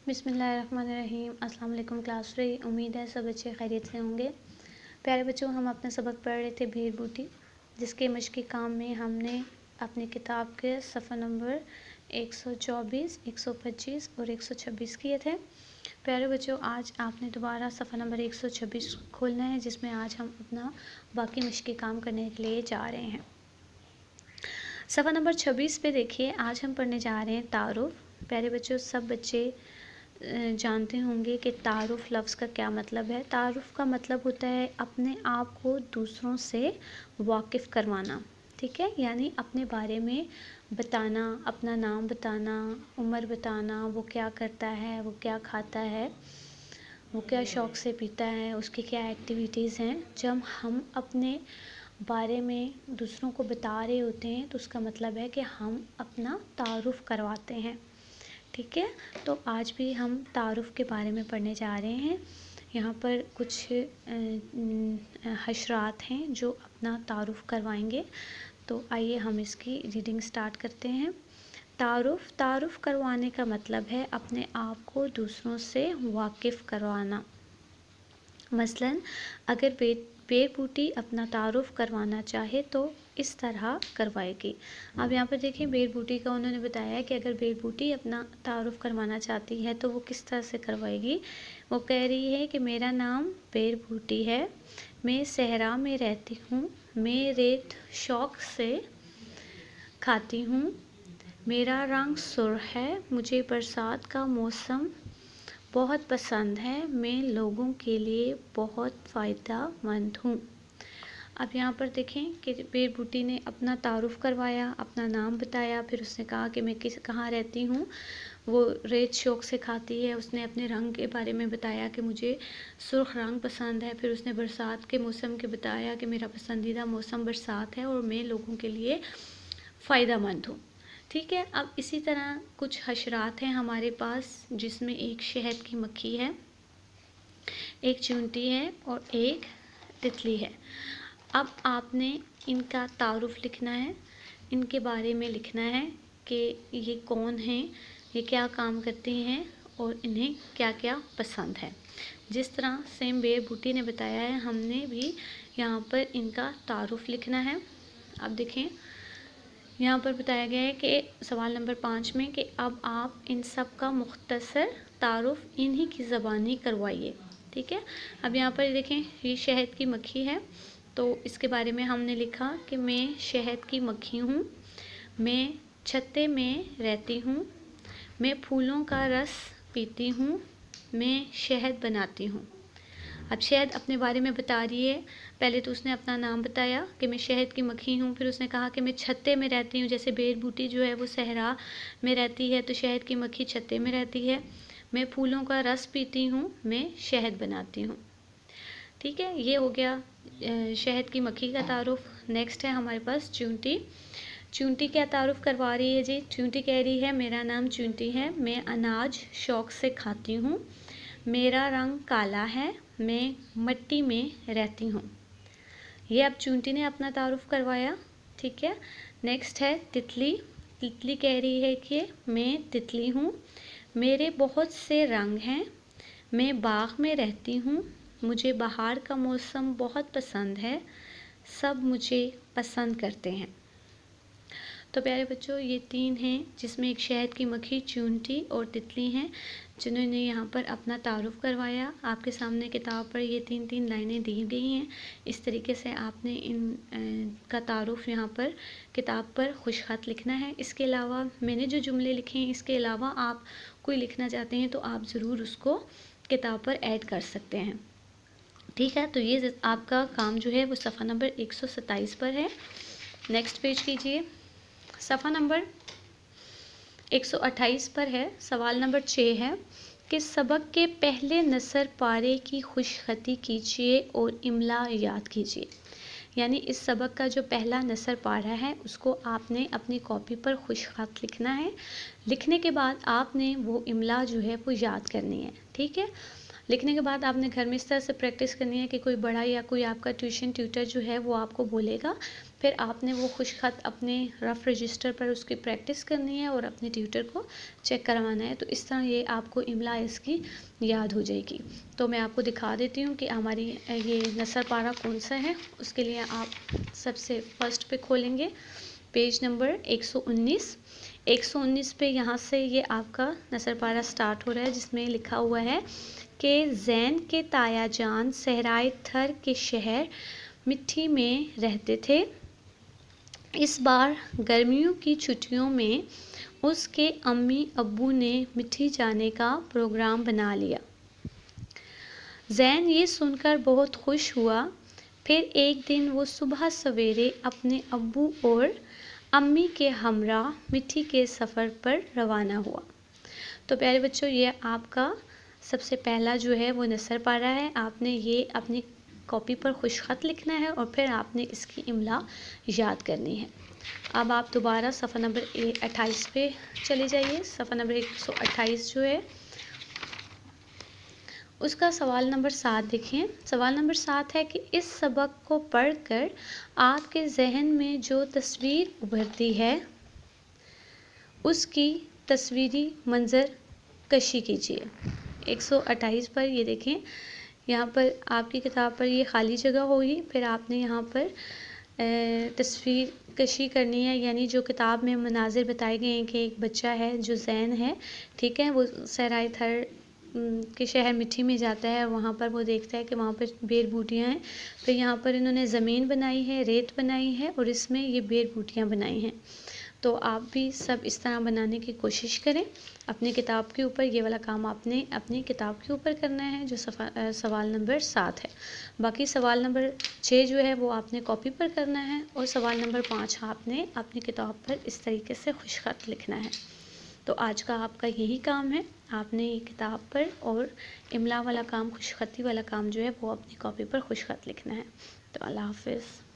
बिस्मिल्लाहिर्रहमानिर्रहीम। अस्सलाम वालेकुम क्लास रे। उम्मीद है सब बच्चे खैरियत से होंगे। प्यारे बच्चों, हम अपना सबक पढ़ रहे थे भेड़ बूटी, जिसके मश्क़ी काम में हमने अपनी किताब के सफ़ा नंबर 124, 125 और 126 किए थे। प्यारे बच्चों, आज आपने दोबारा सफ़ा नंबर 126 खोलना है, जिसमें आज हम अपना बाकी मश्क़ी काम करने के लिए जा रहे हैं। सफ़ा नंबर 26 पे देखिए, आज हम पढ़ने जा रहे हैं तारुफ़। प्यारे बच्चों, सब बच्चे जानते होंगे कि तारुफ़ लफ्ज़ का क्या मतलब है। तारुफ़ का मतलब होता है अपने आप को दूसरों से वाकिफ़ करवाना, ठीक है। यानी अपने बारे में बताना, अपना नाम बताना, उम्र बताना, वो क्या करता है, वो क्या खाता है, वो क्या शौक़ से पीता है, उसकी क्या एक्टिविटीज़ हैं। जब हम अपने बारे में दूसरों को बता रहे होते हैं तो उसका मतलब है कि हम अपना तारुफ़ करवाते हैं, ठीक है। तो आज भी हम तारुफ़ के बारे में पढ़ने जा रहे हैं। यहाँ पर कुछ हशरात हैं जो अपना तारुफ़ करवाएंगे। तो आइए हम इसकी रीडिंग स्टार्ट करते हैं। तारुफ़ करवाने का मतलब है अपने आप को दूसरों से वाकिफ़ करवाना। मसलन अगर भेड़ बूटी अपना तारुफ़ करवाना चाहे तो इस तरह करवाएगी। अब यहाँ पर देखिए, भेड़ बूटी का उन्होंने बताया कि अगर भेड़ बूटी अपना तारुफ़ करवाना चाहती है तो वो किस तरह से करवाएगी। वो कह रही है कि मेरा नाम भेड़ बूटी है, मैं सहरा में रहती हूँ, मैं रेत शौक़ से खाती हूँ, मेरा रंग सुर्ख है, मुझे बरसात का मौसम बहुत पसंद है, मैं लोगों के लिए बहुत फ़ायदेमंद हूँ। अब यहाँ पर देखें कि भेड़ बूटी ने अपना तारुफ़ करवाया, अपना नाम बताया, फिर उसने कहा कि मैं कहाँ रहती हूँ। वो रेत शौक़ से खाती है। उसने अपने रंग के बारे में बताया कि मुझे सुर्ख रंग पसंद है। फिर उसने बरसात के मौसम के बताया कि मेरा पसंदीदा मौसम बरसात है और मैं लोगों के लिए फ़ायदेमंद हूँ, ठीक है। अब इसी तरह कुछ हशरात हैं हमारे पास, जिसमें एक शहद की मक्खी है, एक चींटी है और एक तितली है। अब आपने इनका तारुफ़ लिखना है, इनके बारे में लिखना है कि ये कौन हैं, ये क्या काम करती हैं और इन्हें क्या क्या पसंद है। जिस तरह सेम भेड़ बूटी ने बताया है, हमने भी यहाँ पर इनका तारुफ़ लिखना है। अब देखें, यहाँ पर बताया गया है कि सवाल नंबर 5 में कि अब आप इन सब का मुख्तसर तारुफ़ इन्हीं की ज़बानी करवाइए, ठीक है। अब यहाँ पर देखें, ये शहद की मक्खी है, तो इसके बारे में हमने लिखा कि मैं शहद की मक्खी हूँ, मैं छत्ते में रहती हूँ, मैं फूलों का रस पीती हूँ, मैं शहद बनाती हूँ। अब शहद अपने बारे में बता रही है। पहले तो उसने अपना नाम बताया कि मैं शहद की मक्खी हूँ, फिर उसने कहा कि मैं छत्ते में रहती हूँ। जैसे भेड़ बूटी जो है वो सहरा में रहती है, तो शहद की मक्खी छत्ते में रहती है। मैं फूलों का रस पीती हूँ, मैं शहद बनाती हूँ, ठीक है। ये हो गया शहद की मक्खी का तारुफ़। नेक्स्ट है हमारे पास चींटी। चींटी क्या तारुफ़ करवा रही है जी। चींटी कह रही है मेरा नाम चींटी है, मैं अनाज शौक़ से खाती हूँ, मेरा रंग काला है, मैं मिट्टी में रहती हूँ। ये अब चींटी ने अपना तारुफ़ करवाया, ठीक है। नेक्स्ट है तितली। तितली कह रही है कि मैं तितली हूँ, मेरे बहुत से रंग हैं, मैं बाग में रहती हूँ, मुझे बाहर का मौसम बहुत पसंद है, सब मुझे पसंद करते हैं। तो प्यारे बच्चों, ये 3 हैं, जिसमें एक शहद की मक्खी, चींटी और तितली हैं, जिन्होंने यहाँ पर अपना तारुफ़ करवाया। आपके सामने किताब पर ये 3-3 लाइनें दी गई हैं। इस तरीके से आपने इन का तारुफ़ यहाँ पर किताब पर खुशख़त लिखना है। इसके अलावा मैंने जो जुमले लिखे हैं, इसके अलावा आप कोई लिखना चाहते हैं तो आप ज़रूर उसको किताब पर ऐड कर सकते हैं, ठीक है। तो ये आपका काम जो है वो सफ़ा नंबर 127 पर है। नेक्स्ट पेज कीजिए। सफ़ा नंबर 128 पर है। सवाल नंबर 6 है कि सबक के पहले नसर पारे की खुशख़ती कीजिए और इमला याद कीजिए। यानी इस सबक का जो पहला नसर पारा है उसको आपने अपनी कॉपी पर खुशख़त लिखना है। लिखने के बाद आपने वो इमला जो है वो याद करनी है, ठीक है। लिखने के बाद आपने घर में इस तरह से प्रैक्टिस करनी है कि कोई बड़ा या कोई आपका ट्यूशन ट्यूटर जो है वो आपको बोलेगा, फिर आपने वो खुशखत अपने रफ़ रजिस्टर पर उसकी प्रैक्टिस करनी है और अपने ट्यूटर को चेक करवाना है। तो इस तरह ये आपको इमला इसकी याद हो जाएगी। तो मैं आपको दिखा देती हूँ कि हमारी ये नसर पारा कौन सा है। उसके लिए आप सबसे फर्स्ट पे खोलेंगे पेज नंबर 119। 119 पे यहाँ से ये आपका नसर पारा स्टार्ट हो रहा है, जिसमें लिखा हुआ है कि ज़ैन के ताया जान सहराए थर के शहर मिट्टी में रहते थे। इस बार गर्मियों की छुट्टियों में उसके अम्मी अब्बू ने मिट्टी जाने का प्रोग्राम बना लिया। ज़ैन ये सुनकर बहुत खुश हुआ। फिर एक दिन वो सुबह सवेरे अपने अब्बू और अम्मी के हमरा मिट्टी के सफ़र पर रवाना हुआ। तो प्यारे बच्चों, ये आपका सबसे पहला जो है वो नसर पारा है। आपने ये अपनी कॉपी पर खुशखत लिखना है और फिर आपने इसकी इमला याद करनी है। अब आप दोबारा सफ़ा नंबर 28 पे चले जाइए। सफ़ा नंबर 128 जो है उसका सवाल नंबर 7 देखें। सवाल नंबर 7 है कि इस सबक को पढ़कर आपके जहन में जो तस्वीर उभरती है उसकी तस्वीरी मंजर कशी कीजिए। 128 पर ये देखें, यहाँ पर आपकी किताब पर ये खाली जगह होगी। फिर आपने यहाँ पर तस्वीर कशी करनी है, यानी जो किताब में मनाजिर बताए गए हैं कि एक बच्चा है जो ज़ैन है, ठीक है, वो सहराए थर के शहर मिट्टी में जाता है। वहाँ पर वो देखता है कि वहाँ पर बेर बूटियाँ हैं। फिर यहाँ पर इन्होंने ज़मीन बनाई है, रेत बनाई है और इसमें ये बेर बूटियाँ बनाई हैं। तो आप भी सब इस तरह बनाने की कोशिश करें। अपनी किताब के ऊपर ये वाला काम आपने अपनी किताब के ऊपर करना है, जो सवाल नंबर 7 है। बाकी सवाल नंबर 6 जो है वो आपने कॉपी पर करना है और सवाल नंबर 5 आपने अपनी किताब पर इस तरीके से खुशखत लिखना है। तो आज का आपका यही काम है। आपने ये किताब पर और इमला वाला काम, खुशखती वाला काम जो है वो अपनी कॉपी पर खुशखत लिखना है। तो अल्लाह हाफ़िज़।